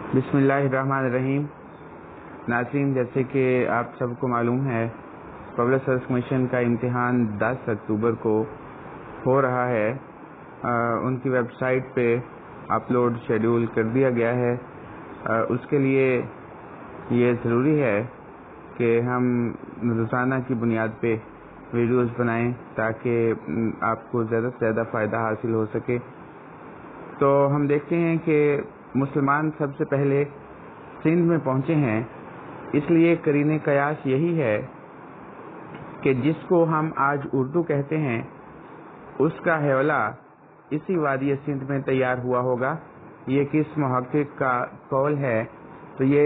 بسم اللہ الرحمن الرحیم۔ ناظرین، جیسے کہ آپ سب کو معلوم ہے، پبلک سروس کمیشن کا امتحان 10 اکتوبر کو ہو رہا ہے۔ ان کی ویب سائٹ پہ اپلوڈ شیڈول کر دیا گیا ہے۔ اس کے لیے یہ ضروری ہے کہ ہم روزانہ کی بنیاد پہ ویڈیوز بنائیں تاکہ آپ کو زیادہ سے زیادہ فائدہ حاصل ہو سکے۔ تو ہم دیکھتے ہیں کہ مسلمان سب سے پہلے سندھ میں پہنچے ہیں، اس لیے قرین قیاس یہی ہے کہ جس کو ہم آج اردو کہتے ہیں اس کا حوالہ اسی وادی سندھ میں تیار ہوا ہوگا۔ یہ کس محقق کا قول ہے؟ تو یہ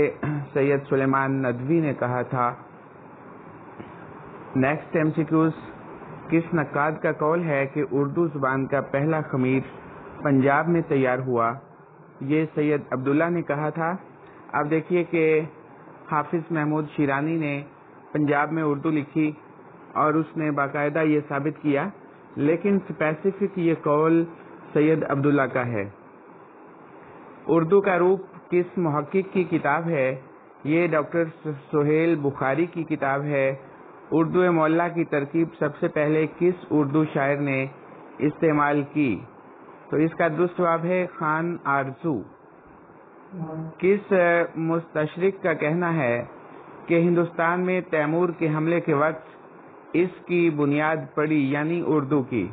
سید سلیمان ندوی نے کہا تھا۔ نیکسٹ MCQs، کس نقاد کا قول ہے کہ اردو زبان کا پہلا خمیر پنجاب میں تیار ہوا؟ یہ سید عبداللہ نے کہا تھا۔ اب دیکھیے کہ حافظ محمود شیرانی نے پنجاب میں اردو لکھی اور اس نے باقاعدہ یہ ثابت کیا، لیکن اسپیسیفک یہ قول سید عبداللہ کا ہے۔ اردو کا روپ کس محقق کی کتاب ہے؟ یہ ڈاکٹر سہیل بخاری کی کتاب ہے۔ اردو معلیٰ کی ترکیب سب سے پہلے کس اردو شاعر نے استعمال کی؟ تو اس کا درست جواب ہے خان آرزو۔ کس مستشرق کا کہنا ہے کہ ہندوستان میں تیمور کے حملے کے وقت اس کی بنیاد پڑی، یعنی اردو کی؟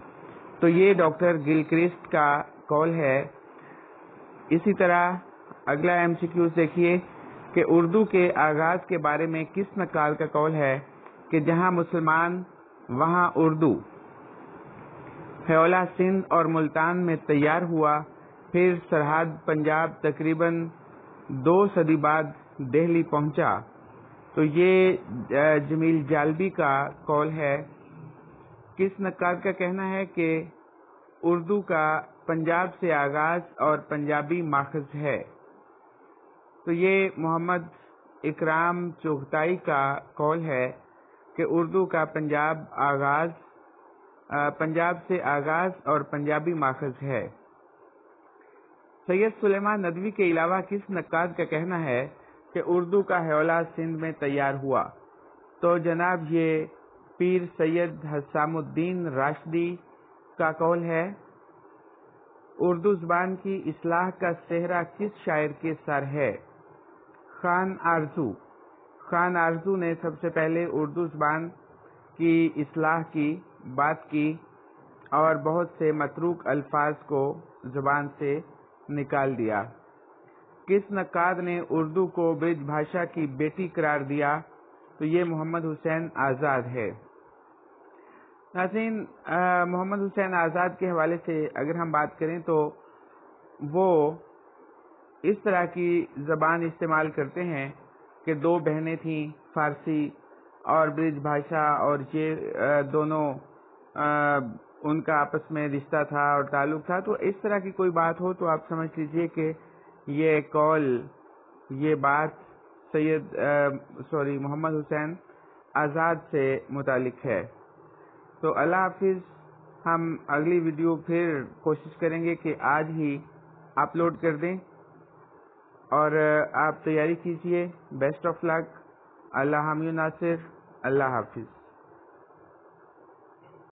تو یہ ڈاکٹر گلکرسٹ کا قول ہے۔ اسی طرح اگلا MCQ دیکھیے کہ اردو کے آغاز کے بارے میں کس نقال کا قول ہے کہ جہاں مسلمان وہاں اردو؟ حوالہ سندھ اور ملتان میں تیار ہوا، پھر سرحد پنجاب تقریباً 2 صدی بعد دہلی پہنچا۔ تو یہ جمیل جالبی کا قول ہے۔ کس نقاد کا کہنا ہے کہ اردو کا پنجاب سے آغاز اور پنجابی ماخذ ہے؟ تو یہ محمد اکرام چغتائی کا قول ہے کہ اردو کا پنجاب سے آغاز اور پنجابی ماخذ ہے۔ سید سلیمان ندوی کے علاوہ کس نقاد کا کہنا ہے کہ اردو کا حوالہ سندھ میں تیار ہوا؟ تو جناب یہ پیر سید حسام الدین راشدی کا قول ہے۔ اردو زبان کی اصلاح کا سہرا کس شاعر کے سر ہے؟ خان آرزو۔ خان آرزو نے سب سے پہلے اردو زبان کی اصلاح کی بات کی اور بہت سے متروک الفاظ کو زبان سے نکال دیا۔ کس نقاد نے اردو کو برج بھاشا کی بیٹی قرار دیا؟ تو یہ محمد حسین آزاد ہے۔ ناظرین، محمد حسین آزاد کے حوالے سے اگر ہم بات کریں تو وہ اس طرح کی زبان استعمال کرتے ہیں کہ 2 بہنیں تھیں، فارسی اور برج بھاشا، اور یہ دونوں ان کا آپس میں رشتہ تھا اور تعلق تھا۔ تو اس طرح کی کوئی بات ہو تو آپ سمجھ لیجئے کہ یہ بات محمد حسین آزاد سے متعلق ہے۔ تو اللہ حافظ۔ ہم اگلی ویڈیو پھر کوشش کریں گے کہ آج ہی اپلوڈ کر دیں، اور آپ تیاری کیجئے۔ بیسٹ آف لک۔ اللہ حامی و ناصر۔ اللہ حافظ۔